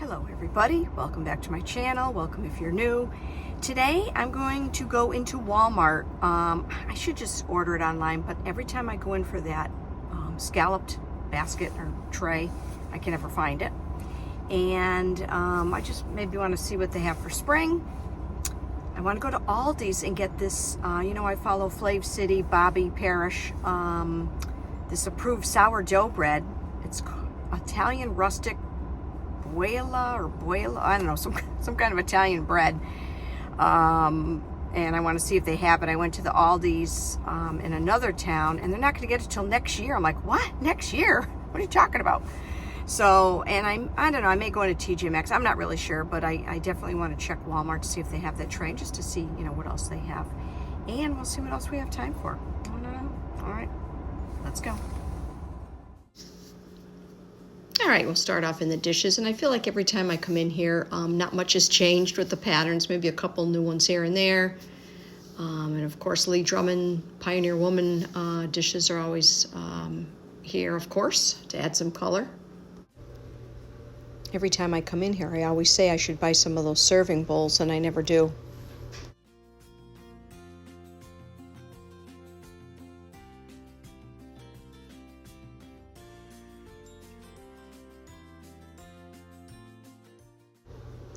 Hello everybody, welcome back to my channel. Welcome if you're new. Today I'm going to go into Walmart. I should just order it online, but every time I go in for that scalloped basket or tray, I can never find it. And I just maybe want to see what they have for spring. I want to go to Aldi's and get this, I follow Flav City, Bobby Parrish, this approved sourdough bread. It's Italian rustic boila, I don't know, some kind of Italian bread. And I want to see if they have it. I went to the Aldi's in another town, and they're not going to get it till next year. I'm like, what? Next year? What are you talking about? So, and I don't know, I may go into TJ Maxx. I'm not really sure, but I definitely want to check Walmart to see if they have that tray, just to see, what else they have. And we'll see what else we have time for. I don't know. All right, let's go. All right, we'll start off in the dishes, and I feel like every time I come in here, not much has changed with the patterns, maybe a couple new ones here and there. And of course, Lee Drummond, Pioneer Woman dishes are always here, of course, to add some color. Every time I come in here, I always say I should buy some of those serving bowls, and I never do.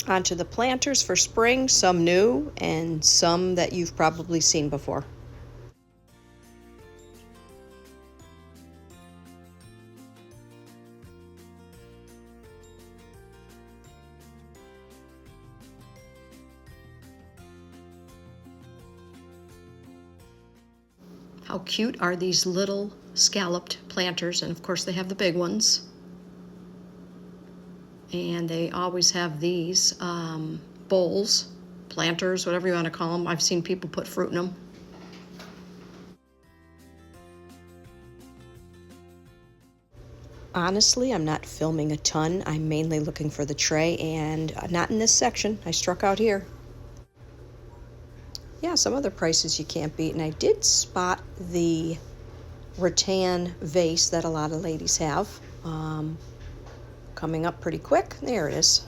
Onto the planters for spring, some new and some that you've probably seen before. How cute are these little scalloped planters? And of course they have the big ones. And they always have these bowls, planters, whatever you want to call them. I've seen people put fruit in them. Honestly, I'm not filming a ton. I'm mainly looking for the tray, and not in this section. I struck out here. Yeah, some other prices you can't beat, and I did spot the rattan vase that a lot of ladies have. Coming up pretty quick. There it is.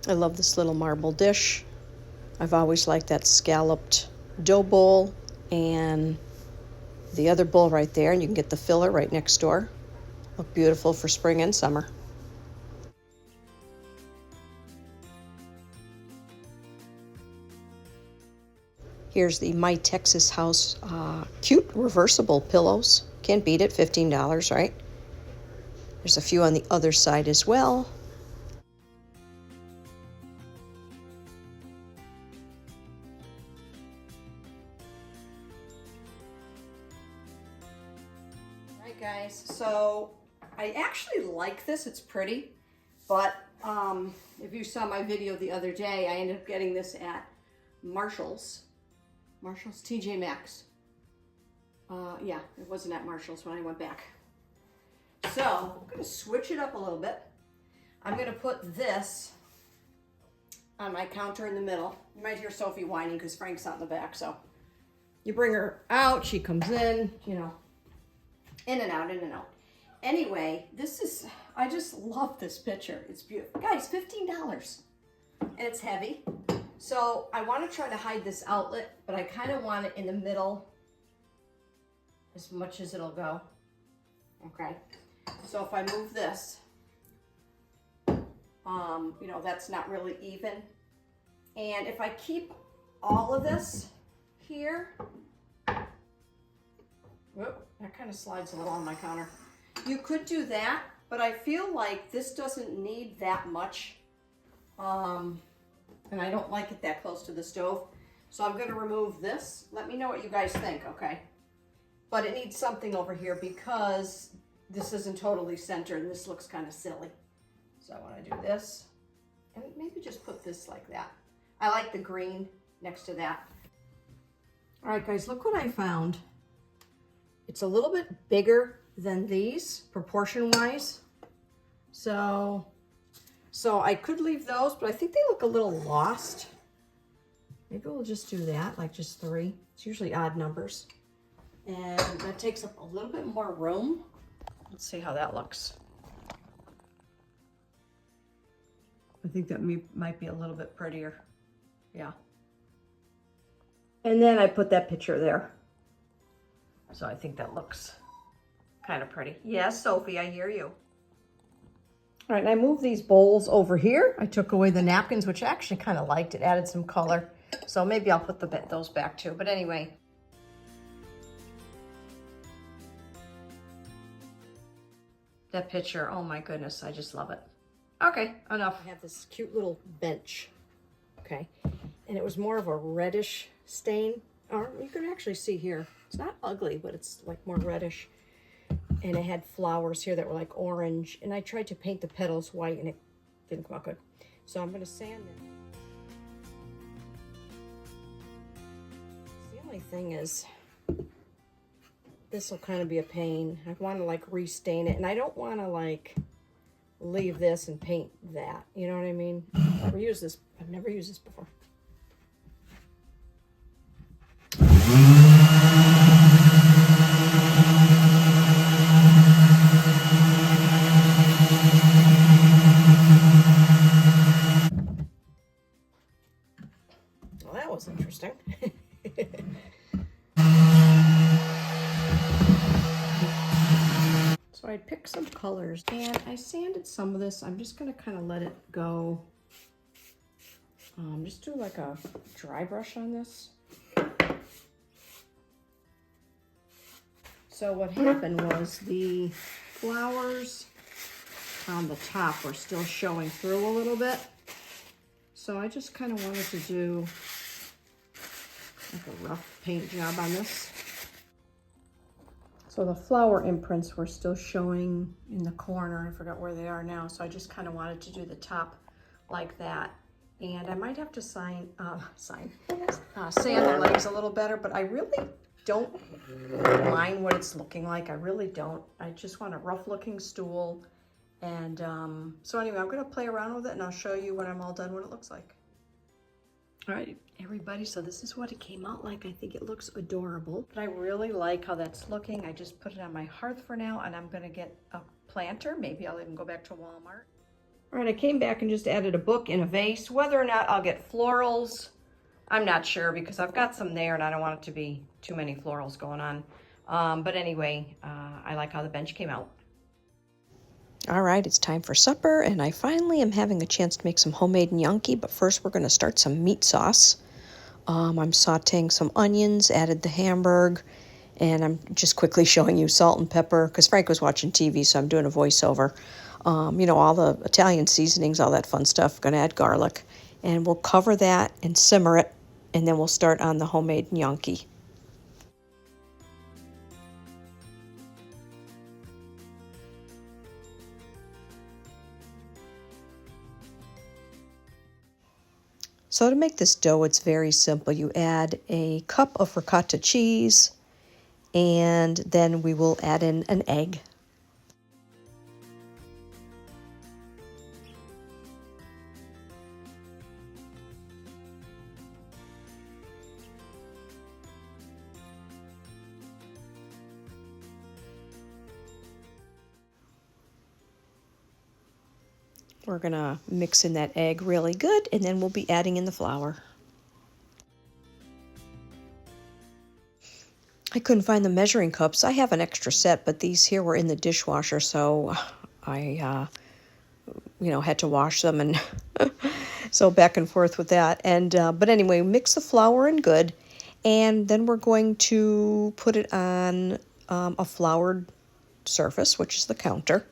I love this little marble dish. I've always liked that scalloped dough bowl and the other bowl right there, and you can get the filler right next door. Look beautiful for spring and summer. Here's the My Texas House cute reversible pillows. Can't beat it, $15, right? There's a few on the other side as well. All right, guys, so I actually like this. It's pretty, but if you saw my video the other day, I ended up getting this at Marshall's TJ Maxx. Yeah, it wasn't at Marshall's when I went back. So I'm going to switch it up a little bit. I'm going to put this on my counter in the middle. You might hear Sophie whining because Frank's out in the back. So you bring her out, she comes in, in and out, in and out. Anyway, I just love this picture. It's beautiful. Guys, $15. And it's heavy. So I want to try to hide this outlet, but I kind of want it in the middle as much as it'll go. Okay. So if I move this, that's not really even. And if I keep all of this here, whoop, that kind of slides a little on my counter. You could do that, but I feel like this doesn't need that much. And I don't like it that close to the stove. So I'm going to remove this. Let me know what you guys think, okay? But it needs something over here because this isn't totally centered and this looks kind of silly. So I want to do this and maybe just put this like that. I like the green next to that. All right, guys, look what I found. It's a little bit bigger than these proportion-wise. So I could leave those, but I think they look a little lost. Maybe we'll just do that, like just 3. It's usually odd numbers. And that takes up a little bit more room. Let's see how that looks. I think that might be a little bit prettier. Yeah. And then I put that picture there. So I think that looks kind of pretty. Yes, Sophie, I hear you. All right, I moved these bowls over here. I took away the napkins, which I actually kind of liked. It added some color. So maybe I'll put those back too. But anyway. That picture, oh my goodness, I just love it. Okay, enough. I have this cute little bench, okay? And it was more of a reddish stain. Or you can actually see here, it's not ugly, but it's like more reddish. And it had flowers here that were like orange. And I tried to paint the petals white and it didn't come out good. So I'm gonna sand it. The only thing is, this will kind of be a pain. I want to like restain it, and I don't want to like leave this and paint that. You know what I mean? I've never used this before. Well, that was interesting. So I picked some colors and I sanded some of this. I'm just going to kind of let it go. Just do like a dry brush on this. So what happened was the flowers on the top were still showing through a little bit. So I just kind of wanted to do like a rough paint job on this. So the flower imprints were still showing in the corner. I forgot where they are now. So I just kind of wanted to do the top like that. And I might have to sand the legs a little better, but I really don't mind what it's looking like. I really don't. I just want a rough looking stool. And so anyway, I'm gonna play around with it and I'll show you when I'm all done what it looks like. All right, everybody, so this is what it came out like. I think it looks adorable, but I really like how that's looking. I just put it on my hearth for now, and I'm gonna get a planter. Maybe I'll even go back to Walmart. All right, I came back and just added a book in a vase. Whether or not I'll get florals, I'm not sure, because I've got some there and I don't want it to be too many florals going on. But anyway, I like how the bench came out. All right, it's time for supper, and I finally am having a chance to make some homemade gnocchi, but first we're going to start some meat sauce. I'm sauteing some onions, added the hamburg, and I'm just quickly showing you salt and pepper, because Frank was watching TV, so I'm doing a voiceover. You know, all the Italian seasonings, all that fun stuff. Going to add garlic, and we'll cover that and simmer it, and then we'll start on the homemade gnocchi. So to make this dough, it's very simple. You add a cup of ricotta cheese, and then we will add in an egg. We're going to mix in that egg really good, and then we'll be adding in the flour. I couldn't find the measuring cups. I have an extra set, but these here were in the dishwasher, so I, had to wash them, and so back and forth with that. And but anyway, mix the flour in good, and then we're going to put it on a floured surface, which is the counter.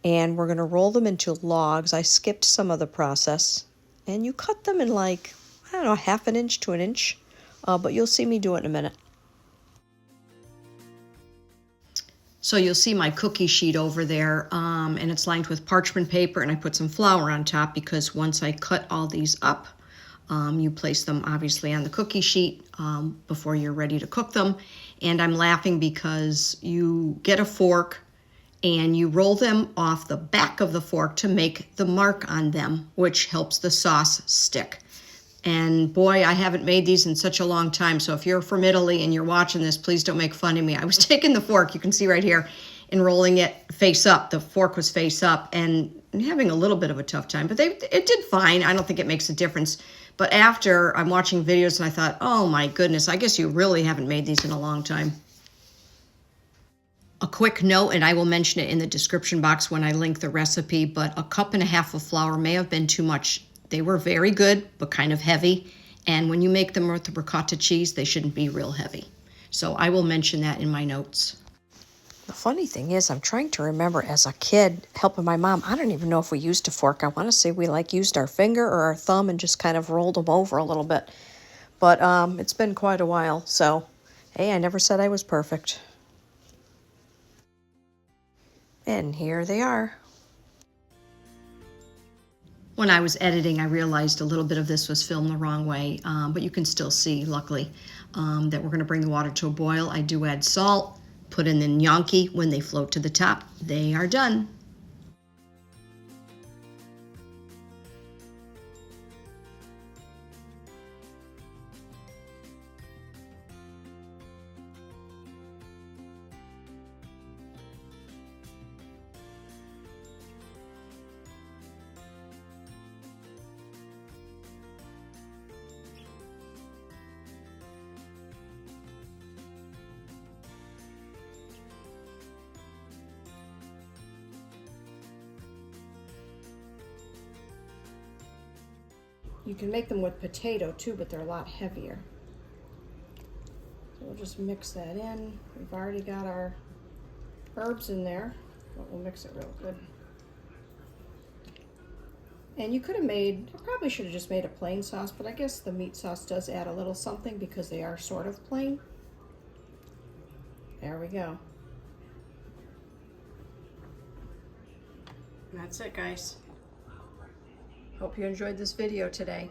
And we're going to roll them into logs. I skipped some of the process. And you cut them in like, I don't know, 1/2 inch to 1 inch. But you'll see me do it in a minute. So you'll see my cookie sheet over there, and it's lined with parchment paper, and I put some flour on top because once I cut all these up, you place them obviously on the cookie sheet before you're ready to cook them. And I'm laughing because you get a fork, and you roll them off the back of the fork to make the mark on them, which helps the sauce stick. And boy, I haven't made these in such a long time, so if you're from Italy and you're watching this, please don't make fun of me. I was taking the fork, you can see right here, and rolling it face up. The fork was face up and having a little bit of a tough time, but it did fine. I don't think it makes a difference. But after I'm watching videos and I thought, oh my goodness, I guess you really haven't made these in a long time. A quick note, and I will mention it in the description box when I link the recipe, but 1.5 cups of flour may have been too much. They were very good, but kind of heavy. And when you make them with the ricotta cheese, they shouldn't be real heavy. So I will mention that in my notes. The funny thing is, I'm trying to remember as a kid helping my mom. I don't even know if we used a fork. I want to say we used our finger or our thumb and just kind of rolled them over a little bit. But it's been quite a while. So, hey, I never said I was perfect. And here they are. When I was editing, I realized a little bit of this was filmed the wrong way, but you can still see, luckily, that we're going to bring the water to a boil. I do add salt, put in the gnocchi. When they float to the top, they are done. You can make them with potato too, but they're a lot heavier. So we'll just mix that in. We've already got our herbs in there, but we'll mix it real good. And you could have made, I probably should have just made a plain sauce, but I guess the meat sauce does add a little something because they are sort of plain. There we go. And that's it, guys. Hope you enjoyed this video today.